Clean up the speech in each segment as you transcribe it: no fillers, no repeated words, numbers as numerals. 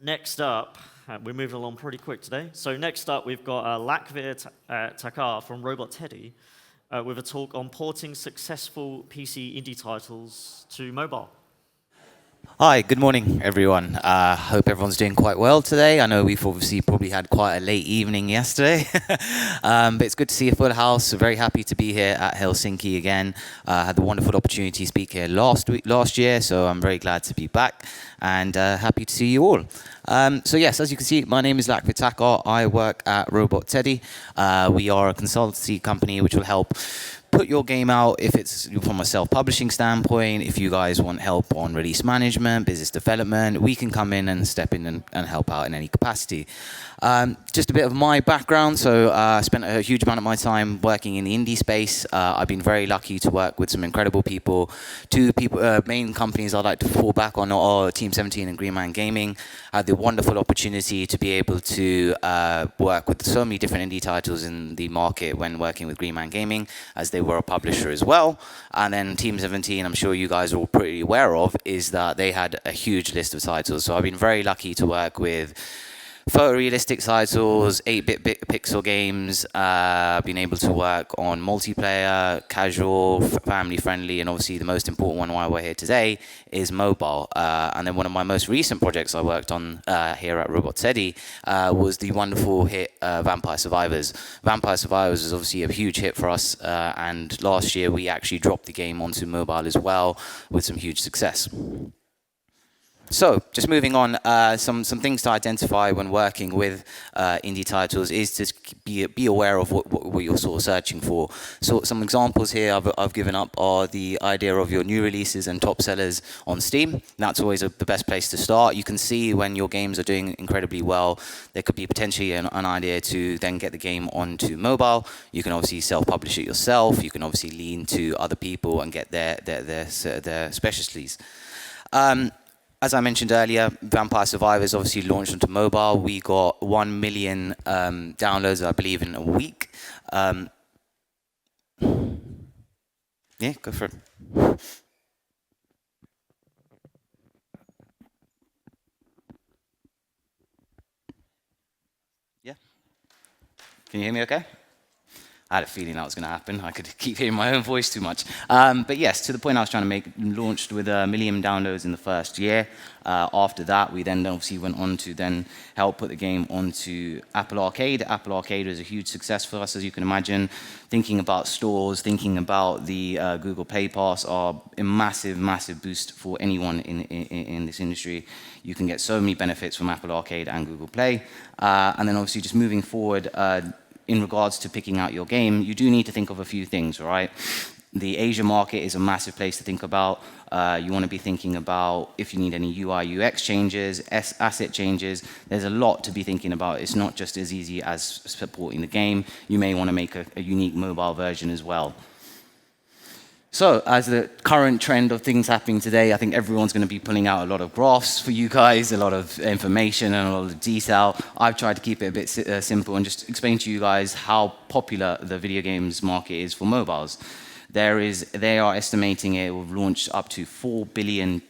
Next up, we're moving along pretty quick today. So next up, we've got Lakhvir Takhar from Robot Teddy with a talk on porting successful PC indie titles to mobile. Hi, good morning, everyone. Hope everyone's doing quite well today. I know we've obviously probably had quite a late evening yesterday, but it's good to see a full house. Very happy to be here at Helsinki again. Had the wonderful opportunity to speak here last year, so I'm very glad to be back and happy to see you all. So yes, as you can see, my name is Lakhvir Takhar. I work at Robot Teddy. We are a consultancy company which will help put your game out if it's from a self-publishing standpoint. If you guys want help on release management, business development, we can come in and step in and help out in any capacity. Just a bit of my background. So I spent a huge amount of my time working in the indie space. I've been very lucky to work with some incredible people. Two main companies I like to fall back on are Team 17 and Green Man Gaming. I had the wonderful opportunity to be able to work with so many different indie titles in the market when working with Green Man Gaming, as they were a publisher as well. And then Team 17, I'm sure you guys are all pretty aware of, is that they had a huge list of titles. So I've been very lucky to work with photorealistic titles, 8-bit pixel games. I've been able to work on multiplayer, casual, family-friendly, and obviously the most important one why we're here today is mobile. And then one of my most recent projects I worked on here at Robot Teddy was the wonderful hit Vampire Survivors. Vampire Survivors is obviously a huge hit for us, and last year we actually dropped the game onto mobile as well with some huge success. So, just moving on, some things to identify when working with indie titles is to be aware of what you're sort of searching for. So, some examples here I've given up are the idea of your new releases and top sellers on Steam. That's always the best place to start. You can see when your games are doing incredibly well, there could be potentially an idea to then get the game onto mobile. You can obviously self-publish it yourself. You can obviously lean to other people and get their specialties. As I mentioned earlier, Vampire Survivors obviously launched onto mobile. We got 1 million downloads, I believe, in a week. Yeah, go for it. Yeah? Can you hear me okay? I had a feeling that was going to happen. I could keep hearing my own voice too much. But yes, to the point I was trying to make, launched with 1 million downloads in the first year. After that, we then obviously went on to then help put the game onto Apple Arcade. Apple Arcade was a huge success for us, as you can imagine. Thinking about stores, thinking about the Google Play Pass are a massive, massive boost for anyone in this industry. You can get so many benefits from Apple Arcade and Google Play. And then obviously just moving forward, in regards to picking out your game, you do need to think of a few things, right? The Asia market is a massive place to think about. You want to be thinking about if you need any UI, UX changes, asset changes. There's a lot to be thinking about. It's not just as easy as supporting the game. You may want to make a unique mobile version as well. So, as the current trend of things happening today, I think everyone's going to be pulling out a lot of graphs for you guys, a lot of information and a lot of detail. I've tried to keep it a bit simple and just explain to you guys how popular the video games market is for mobiles. They are estimating it will launch up to $4 billion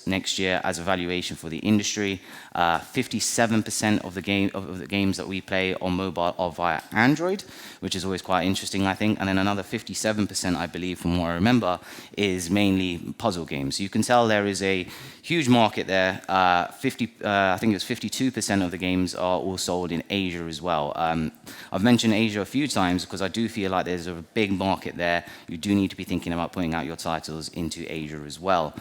next year as a valuation for the industry. 57% of the games that we play on mobile are via Android, which is always quite interesting, I think. And then another 57%, I believe, from what I remember, is mainly puzzle games. So you can tell there is a huge market there. I think it's 52% of the games are all sold in Asia as well. I've mentioned Asia a few times because I do feel like there's a big market there. You do need to be thinking about putting out your titles into Asia as well.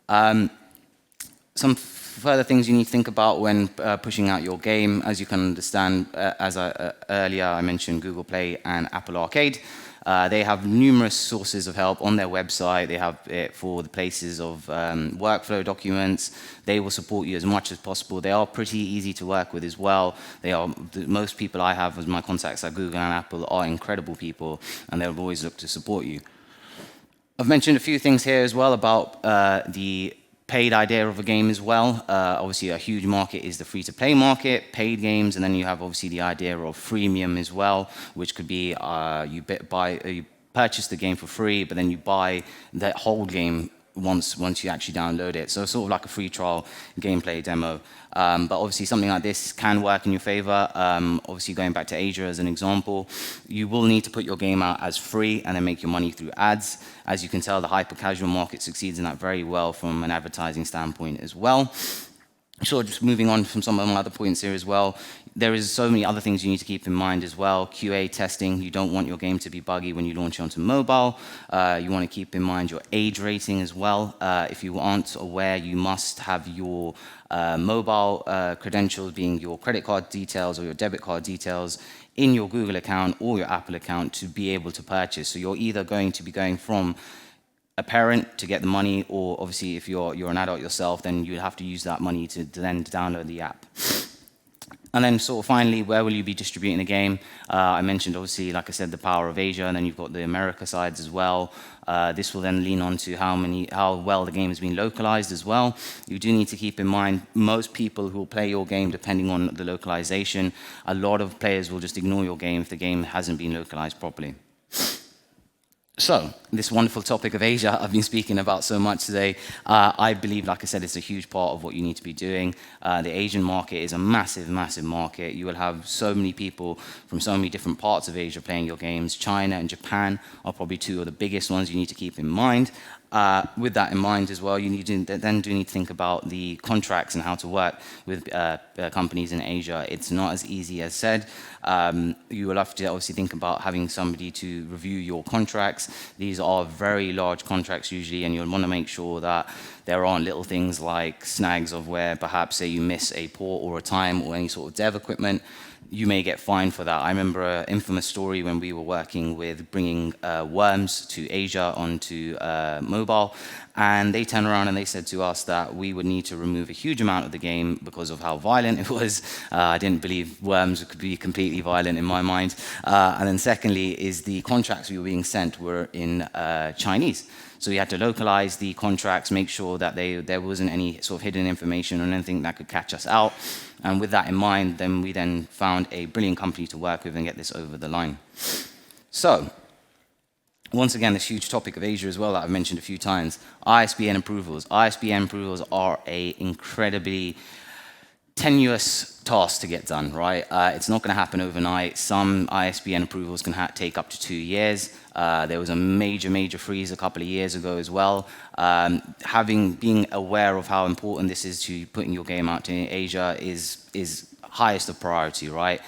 Some further things you need to think about when pushing out your game. As you can understand, earlier I mentioned Google Play and Apple Arcade. They have numerous sources of help on their website. They have it for the places of workflow documents. They will support you as much as possible. They are pretty easy to work with as well. Most people I have as my contacts at Google and Apple are incredible people, and they'll always look to support you. I've mentioned a few things here as well about the paid idea of a game as well. Obviously, a huge market is the free-to-play market, paid games, and then you have obviously the idea of freemium as well, which could be you purchase the game for free, but then you buy that whole game once you actually download it. So sort of like a free trial gameplay demo. But obviously something like this can work in your favor. Obviously going back to Asia as an example, you will need to put your game out as free and then make your money through ads. As you can tell, the hyper-casual market succeeds in that very well from an advertising standpoint as well. Sure, just moving on from some of my other points here as well, there is so many other things you need to keep in mind as well. QA testing, you don't want your game to be buggy when you launch it onto mobile. You want to keep in mind your age rating as well. If you aren't aware, you must have your mobile credentials, being your credit card details or your debit card details, in your Google account or your Apple account to be able to purchase. So you're either going to be going from a parent to get the money, or obviously if you're an adult yourself, then you have to use that money to then download the app. And then sort of finally, where will you be distributing the game? I mentioned obviously, like I said, the power of Asia, and then you've got the America sides as well. This will then lean on to how well the game has been localized as well. You do need to keep in mind, most people who will play your game, depending on the localization, a lot of players will just ignore your game if the game hasn't been localized properly. So, this wonderful topic of Asia I've been speaking about so much today, I believe, like I said, it's a huge part of what you need to be doing. The Asian market is a massive, massive market. You will have so many people from so many different parts of Asia playing your games. China and Japan are probably two of the biggest ones you need to keep in mind. With that in mind as well, you need to then need to think about the contracts and how to work with companies in Asia. It's not as easy as said. You will have to obviously think about having somebody to review your contracts. These are very large contracts usually, and you'll want to make sure that there aren't little things like snags of where perhaps say you miss a port or a time or any sort of dev equipment. You may get fined for that. I remember an infamous story when we were working with bringing Worms to Asia onto mobile, and they turned around and they said to us that we would need to remove a huge amount of the game because of how violent it was. I didn't believe Worms could be completely violent in my mind. And then secondly is the contracts we were being sent were in Chinese. So we had to localize the contracts, make sure that there wasn't any sort of hidden information or anything that could catch us out. And with that in mind, then we then found a brilliant company to work with and get this over the line. So, once again, this huge topic of Asia as well that I've mentioned a few times, ISBN approvals. ISBN approvals are an incredibly tenuous task to get done, right? It's not going to happen overnight. Some ISBN approvals can take up to 2 years. There was a major freeze a couple of years ago as well. Being aware of how important this is to putting your game out to Asia is highest of priority, right?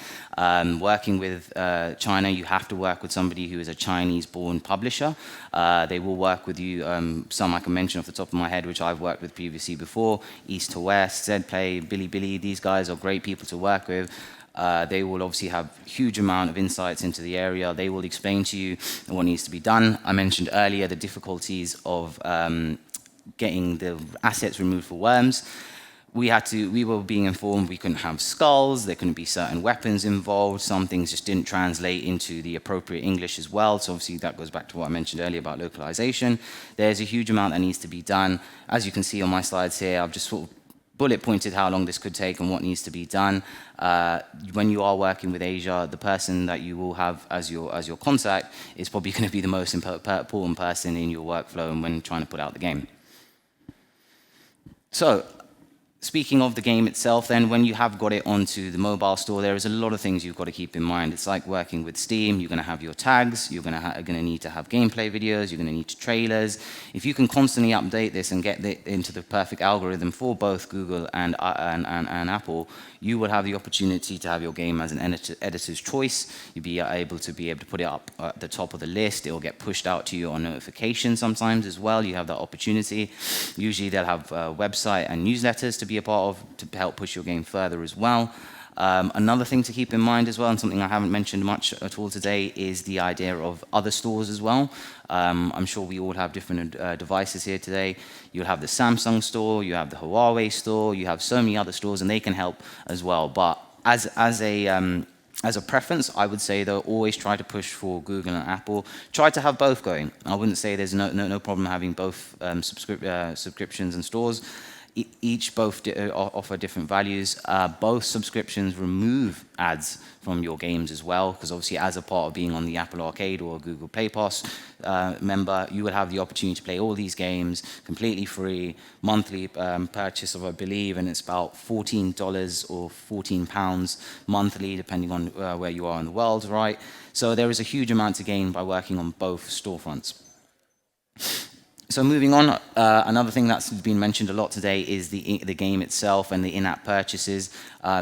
Working with China, you have to work with somebody who is a Chinese-born publisher. They will work with you, some I can mention off the top of my head, which I've worked with previously before, East to West, Zplay, Bilibili, these guys are great people to work with. They will obviously have huge amount of insights into the area. They will explain to you what needs to be done. I mentioned earlier the difficulties of getting the assets removed for Worms. We were being informed we couldn't have skulls, there couldn't be certain weapons involved, some things just didn't translate into the appropriate English as well, so obviously that goes back to what I mentioned earlier about localization. There's a huge amount that needs to be done. As you can see on my slides here, I've just sort of bullet pointed how long this could take and what needs to be done. When you are working with Asia, the person that you will have as your contact is probably going to be the most important person in your workflow and when trying to put out the game. So, speaking of the game itself, then, when you have got it onto the mobile store, there is a lot of things you've got to keep in mind. It's like working with Steam. You're going to have your tags. You're going to need to have gameplay videos. You're going to need trailers. If you can constantly update this and get it into the perfect algorithm for both Google and Apple, you will have the opportunity to have your game as an editor's choice. You'll be able to put it up at the top of the list. It will get pushed out to you on notification sometimes as well. You have that opportunity. Usually they'll have a website and newsletters to be a part of to help push your game further as well. Another thing to keep in mind as well, and something I haven't mentioned much at all today, is the idea of other stores as well. I'm sure we all have different devices here today. You'll have the Samsung store, you have the Huawei store, you have so many other stores, and they can help as well. But as a preference, I would say though, always try to push for Google and Apple. Try to have both going. I wouldn't say there's no problem having both subscriptions and stores. Each both offer different values. Both subscriptions remove ads from your games as well, because obviously as a part of being on the Apple Arcade or Google Play Pass member, you will have the opportunity to play all these games completely free, monthly purchase of, I believe, and it's about $14 or £14 monthly, depending on where you are in the world, right? So there is a huge amount to gain by working on both storefronts. So moving on, another thing that's been mentioned a lot today is the game itself and the in-app purchases.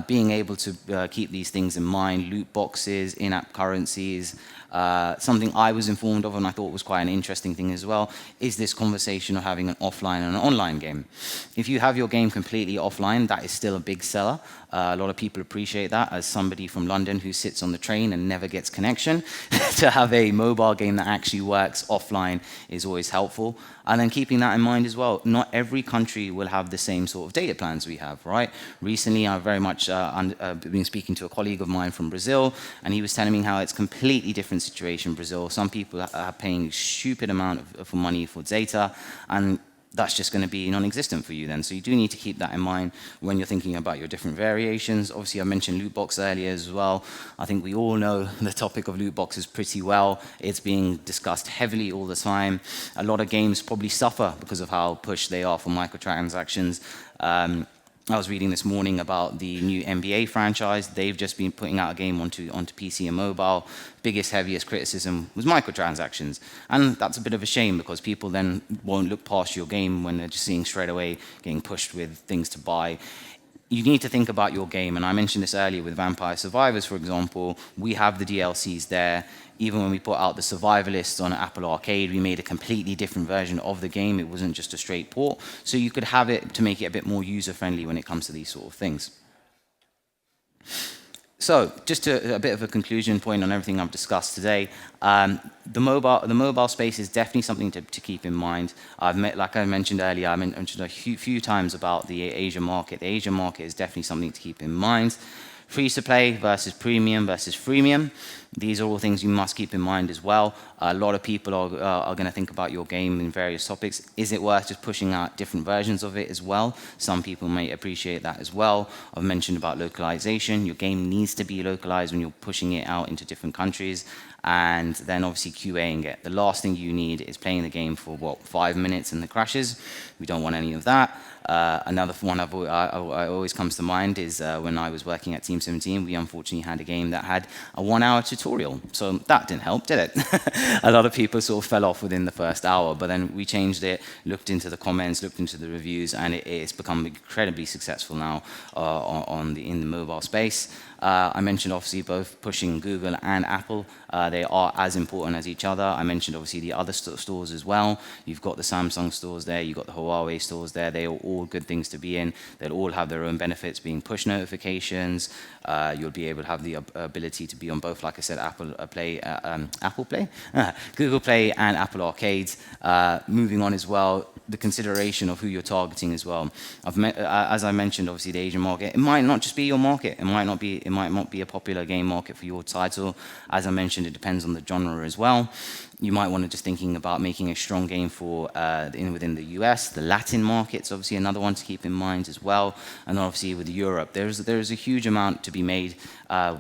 Being able to keep these things in mind, loot boxes, in-app currencies. Something I was informed of and I thought was quite an interesting thing as well is this conversation of having an offline and an online game. If you have your game completely offline, that is still a big seller. A lot of people appreciate that. As somebody from London who sits on the train and never gets connection, to have a mobile game that actually works offline is always helpful. And then keeping that in mind as well, not every country will have the same sort of data plans we have, right? Recently, I've very much been speaking to a colleague of mine from Brazil, and he was telling me how it's a completely different situation in Brazil. Some people are paying a stupid amount of money for data, and that's just going to be non-existent for you then. So you do need to keep that in mind when you're thinking about your different variations. Obviously, I mentioned loot box earlier as well. I think we all know the topic of loot boxes pretty well. It's being discussed heavily all the time. A lot of games probably suffer because of how pushed they are for microtransactions. I was reading this morning about the new NBA franchise. They've just been putting out a game onto PC and mobile. Biggest, heaviest criticism was microtransactions. And that's a bit of a shame because people then won't look past your game when they're just seeing straight away getting pushed with things to buy. You need to think about your game, and I mentioned this earlier with Vampire Survivors, for example. We have the DLCs there. Even when we put out the survivalists on Apple Arcade, we made a completely different version of the game. It wasn't just a straight port. So you could have it to make it a bit more user-friendly when it comes to these sort of things. So just a bit of a conclusion point on everything I've discussed today. The mobile space is definitely something to keep in mind. Like I mentioned earlier, I mentioned a few times about the Asia market. The Asia market is definitely something to keep in mind. Free to play versus premium versus freemium. These are all things you must keep in mind as well. A lot of people are going to think about your game in various topics. Is it worth just pushing out different versions of it as well? Some people may appreciate that as well. I've mentioned about localization. Your game needs to be localized when you're pushing it out into different countries. And then obviously QAing it. The last thing you need is playing the game for, 5 minutes and it crashes. We don't want any of that. Another one I always comes to mind is when I was working at Team 17, we unfortunately had a game that had a 1-hour tutorial. So that didn't help, did it? A lot of people sort of fell off within the first hour, but then we changed it, looked into the comments, looked into the reviews, and it's become incredibly successful now in the mobile space. I mentioned obviously both pushing Google and Apple. They are as important as each other. I mentioned obviously the other stores as well. You've got the Samsung stores there, you've got the Huawei stores there. They are all good things to be in. They'll all have their own benefits, being push notifications. You'll be able to have the ability to be on both, like I said, Apple Play, Google Play and Apple Arcades. Moving on as well, the consideration of who you're targeting as well. As I mentioned, obviously the Asian market, it might not just be your market. It might not be a popular game market for your title. As I mentioned, it depends on the genre as well. You might want to just thinking about making a strong game for within the US. The Latin market's obviously another one to keep in mind as well. And obviously with Europe, there is a huge amount to be made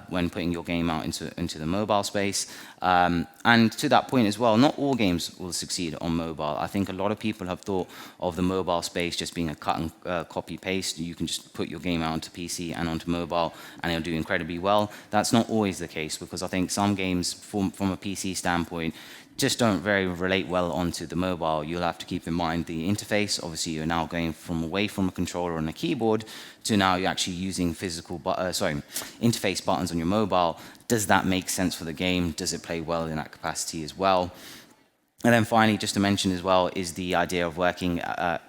when putting your game out into the mobile space. And to that point as well, not all games will succeed on mobile. I think a lot of people have thought of the mobile space just being a cut and copy paste. You can just put your game out onto PC and onto mobile and it'll do incredibly well. That's not always the case because I think some games from a PC standpoint just don't very relate well onto the mobile. You'll have to keep in mind the interface. Obviously, you're now going away from a controller and a keyboard to now you're actually using interface buttons on your mobile. Does that make sense for the game? Does it play well in that capacity as well? And then finally, just to mention as well, is the idea of working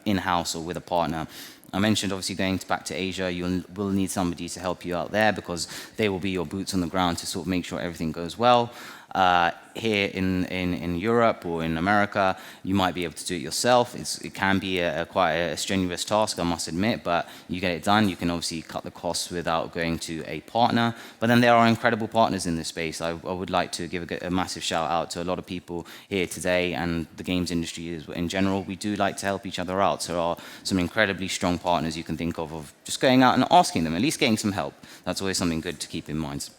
in-house or with a partner. I mentioned obviously going back to Asia, you will need somebody to help you out there because they will be your boots on the ground to sort of make sure everything goes well. Here in Europe or in America, you might be able to do it yourself. It can be quite a strenuous task, I must admit, but you get it done. You can obviously cut the costs without going to a partner. But then there are incredible partners in this space. I would like to give a massive shout out to a lot of people here today and the games industry in general. We do like to help each other out. So there are some incredibly strong partners you can think of just going out and asking them, at least getting some help. That's always something good to keep in mind.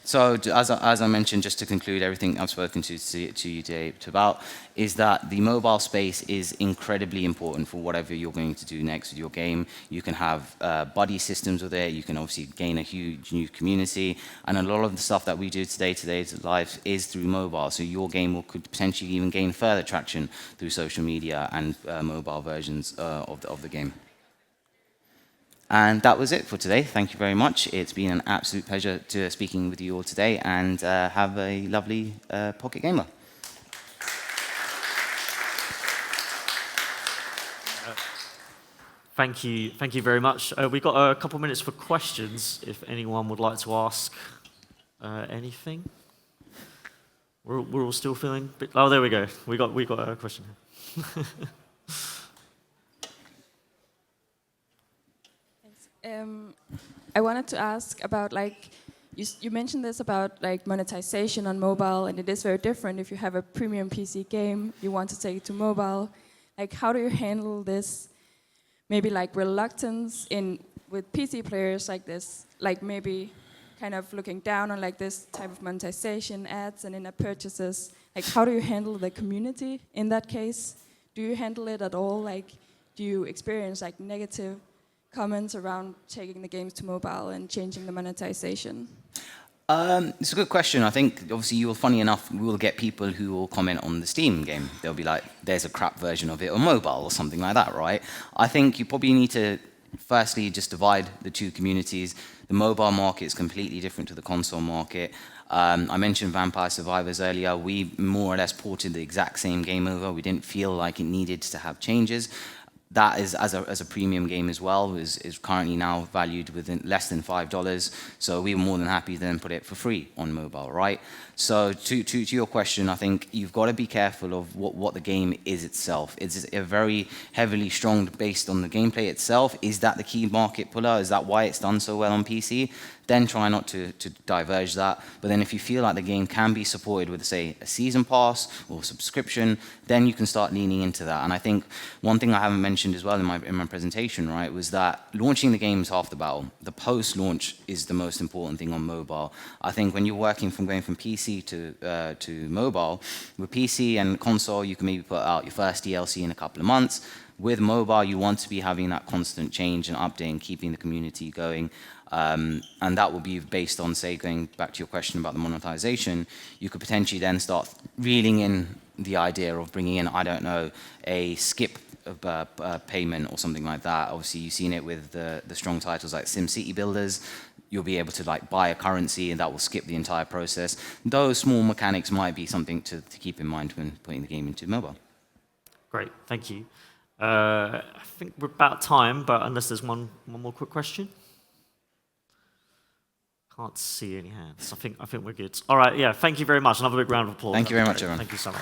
So as I mentioned, just to conclude everything I've spoken to you today about, is that the mobile space is incredibly important for whatever you're going to do next with your game. You can have buddy systems with it. You can obviously gain a huge new community. And a lot of the stuff that we do today's life is through mobile. So your game could potentially even gain further traction through social media and mobile versions of the game. And that was it for today. Thank you very much. It's been an absolute pleasure speaking with you all today, and have a lovely Pocket Gamer. Thank you very much. We've got a couple minutes for questions, if anyone would like to ask anything. We're all still feeling a bit... Oh, there we go. We got a question here. I wanted to ask about, like, you mentioned this about like monetization on mobile, and it is very different if you have a premium PC game, you want to take it to mobile. Like, how do you handle this, maybe like reluctance with PC players like this, like maybe kind of looking down on like this type of monetization, ads and in-app purchases? Like, how do you handle the community in that case? Do you handle it at all? Like, do you experience like negative comments around taking the games to mobile and changing the monetization? It's a good question. I think, obviously, funny enough, we will get people who will comment on the Steam game. They'll be like, there's a crap version of it on mobile or something like that, right? I think you probably need to, firstly, just divide the two communities. The mobile market is completely different to the console market. I mentioned Vampire Survivors earlier. We more or less ported the exact same game over. We didn't feel like it needed to have changes. That is, as a premium game as well, is currently now valued within less than $5. So we were more than happy to then put it for free on mobile, right? So to your question, I think you've got to be careful of what the game is itself. It's a very heavily strong based on the gameplay itself. Is that the key market puller? Is that why it's done so well on PC? Then try not to diverge that. But then if you feel like the game can be supported with, say, a season pass or subscription, then you can start leaning into that. And I think one thing I haven't mentioned as well in my presentation, right, was that launching the game is half the battle. The post-launch is the most important thing on mobile. I think when you're going from PC to mobile, with PC and console, you can maybe put out your first DLC in a couple of months. With mobile, you want to be having that constant change and update and keeping the community going. And that will be based on, say, going back to your question about the monetization, you could potentially then start reeling in the idea of bringing in, I don't know, a skip payment or something like that. Obviously, you've seen it with the strong titles like SimCity Builders. You'll be able to like buy a currency and that will skip the entire process. Those small mechanics might be something to keep in mind when putting the game into mobile. Great, thank you. I think we're about time, but unless there's one more quick question. Can't see any hands. I think we're good. All right, yeah, thank you very much. Another big round of applause. Thank you very much, everyone. Thank you so much.